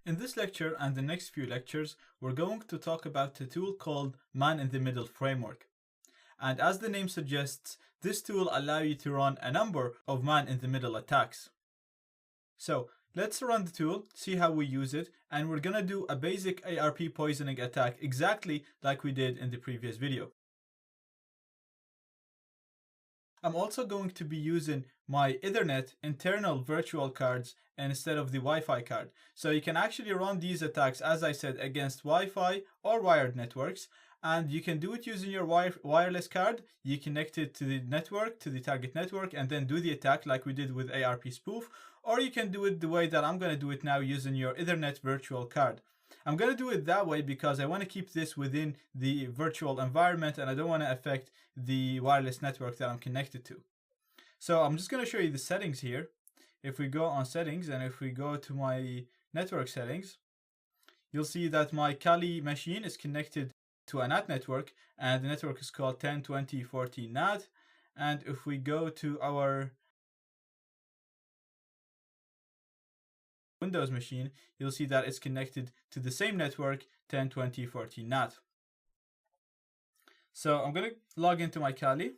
In this lecture and the next few lectures, we're going to talk about a tool called Man-in-the-Middle framework. And as the name suggests, this tool allows you to run a number of man-in-the-middle attacks. So let's run the tool, see how we use it, and we're gonna do a basic ARP poisoning attack exactly like we did in the previous video. I'm also going to be using my Ethernet internal virtual cards instead of the Wi-Fi card. So you can actually run these attacks, as I said, against Wi-Fi or wired networks. And you can do it using your wireless card. You connect it to the network, to the target network, and then do the attack like we did with ARP spoof. Or you can do it the way that I'm going to do it now using your Ethernet virtual card. I'm going to do it that way because I want to keep this within the virtual environment and I don't want to affect the wireless network that I'm connected to. So I'm just going to show you the settings here. If we go on settings and if we go to my network settings, you'll see that my Kali machine is connected to a NAT network and the network is called 10.20.14 NAT. And if we go to our Windows machine, you'll see that it's connected to the same network 10.20.14 NAT. So I'm going to log into my Kali,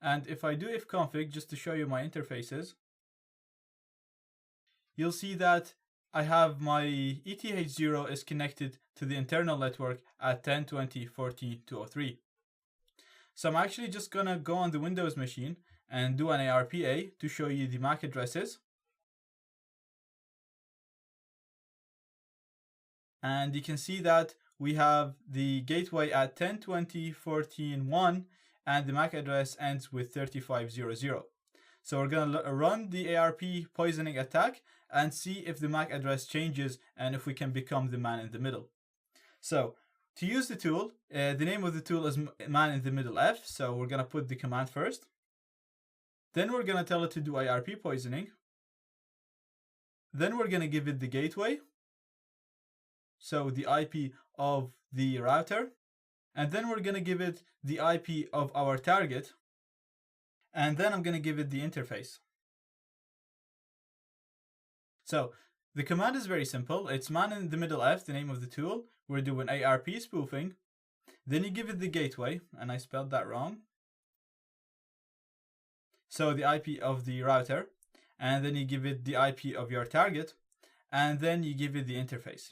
and if I do ifconfig just to show you my interfaces, you'll see that I have my ETH0 is connected to the internal network at 10.20.14.203. So I'm actually just going to go on the Windows machine and do an ARPA to show you the MAC addresses. And you can see that we have the gateway at 10.20.14.1 and the MAC address ends with 3500. So we're going to run the ARP poisoning attack and see if the MAC address changes and if we can become the man in the middle. So to use the tool, the name of the tool is Man-in-the-Middle-f. So we're going to put the command first. Then we're going to tell it to do ARP poisoning. Then we're going to give it the gateway. So the IP of the router, and then we're going to give it the IP of our target, and then I'm going to give it the interface. So the command is very simple. It's Man-in-the-Middle-f, the name of the tool. We're doing ARP spoofing. Then you give it the gateway, and I spelled that wrong. So the IP of the router, and then you give it the IP of your target, and then you give it the interface.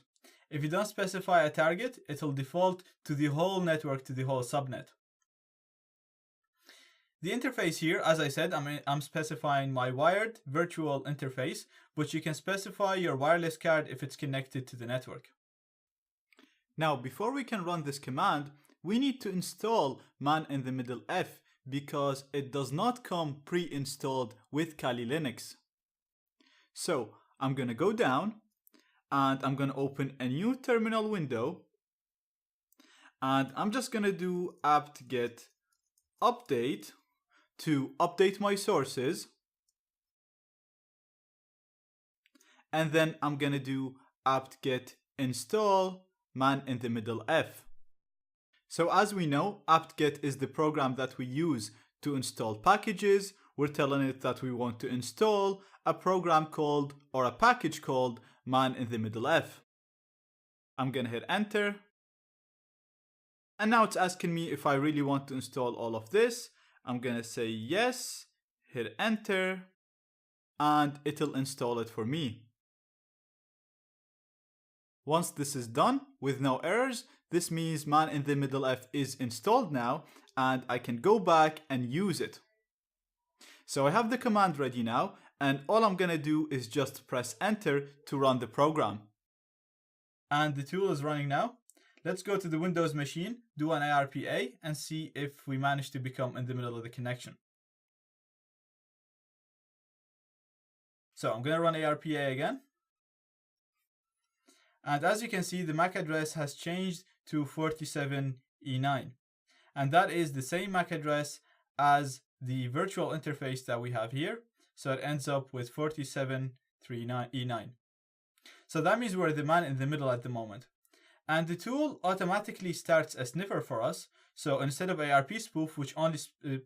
If you don't specify a target, it'll default to the whole network, to the whole subnet. The interface here, as I said, I'm specifying my wired virtual interface, but you can specify your wireless card if it's connected to the network. Now, before we can run this command, we need to install Man-in-the-Middle-f because it does not come pre-installed with Kali Linux. So I'm going to go down, and I'm going to open a new terminal window, and I'm just going to do apt-get update to update my sources, and then I'm going to do apt-get install Man-in-the-Middle-f. So as we know, apt-get is the program that we use to install packages. We're telling it that we want to install a program called, or a package called, Man-in-the-Middle-f. I'm going to hit enter. And now it's asking me if I really want to install all of this. I'm going to say yes, hit enter, and it'll install it for me. Once this is done with no errors, this means Man-in-the-Middle-f is installed now, and I can go back and use it. So I have the command ready now, and all I'm going to do is just press enter to run the program. And the tool is running now. Let's go to the Windows machine, do an ARPA, and see if we manage to become in the middle of the connection. So I'm going to run ARPA again. And as you can see, the MAC address has changed to 47E9. And that is the same MAC address as the virtual interface that we have here. So it ends up with 47E9. So that means we're the man in the middle at the moment. And the tool automatically starts a sniffer for us. So instead of ARP spoof, which only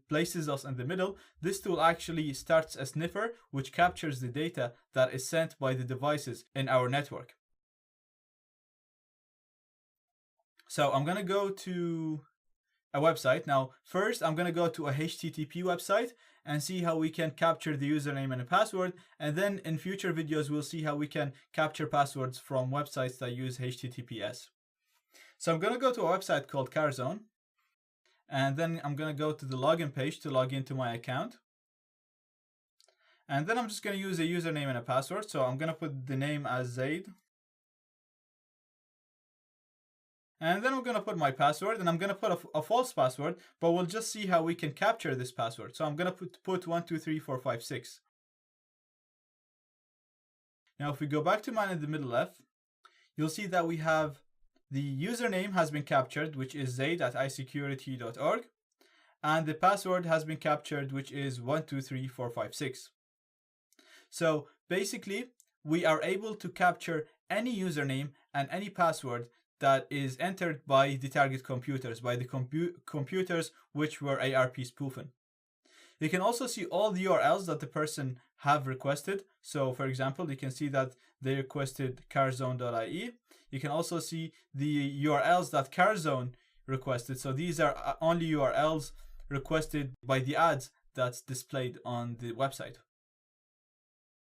places us in the middle, this tool actually starts a sniffer, which captures the data that is sent by the devices in our network. So I'm going to go to a website. Now, first, I'm going to go to a HTTP website and see how we can capture the username and a password. And then in future videos, we'll see how we can capture passwords from websites that use HTTPS. So I'm going to go to a website called CarZone. And then I'm going to go to the login page to log into my account. And then I'm just going to use a username and a password. So I'm going to put the name as Zaid. And then I'm going to put my password, and I'm going to put a false password, but we'll just see how we can capture this password. So I'm going to put 1, 2, 3, 4, 5, 6. Now, if we go back to man in the middle left, you'll see that we have the username has been captured, which is zaid@isecurity.org, and the password has been captured, which is 1, 2, 3, 4, 5, 6. So basically, we are able to capture any username and any password that is entered by the target computers, by the computers which were ARP spoofing. You can also see all the URLs that the person have requested. So for example, you can see that they requested carzone.ie. You can also see the URLs that CarZone requested. So these are only URLs requested by the ads that's displayed on the website.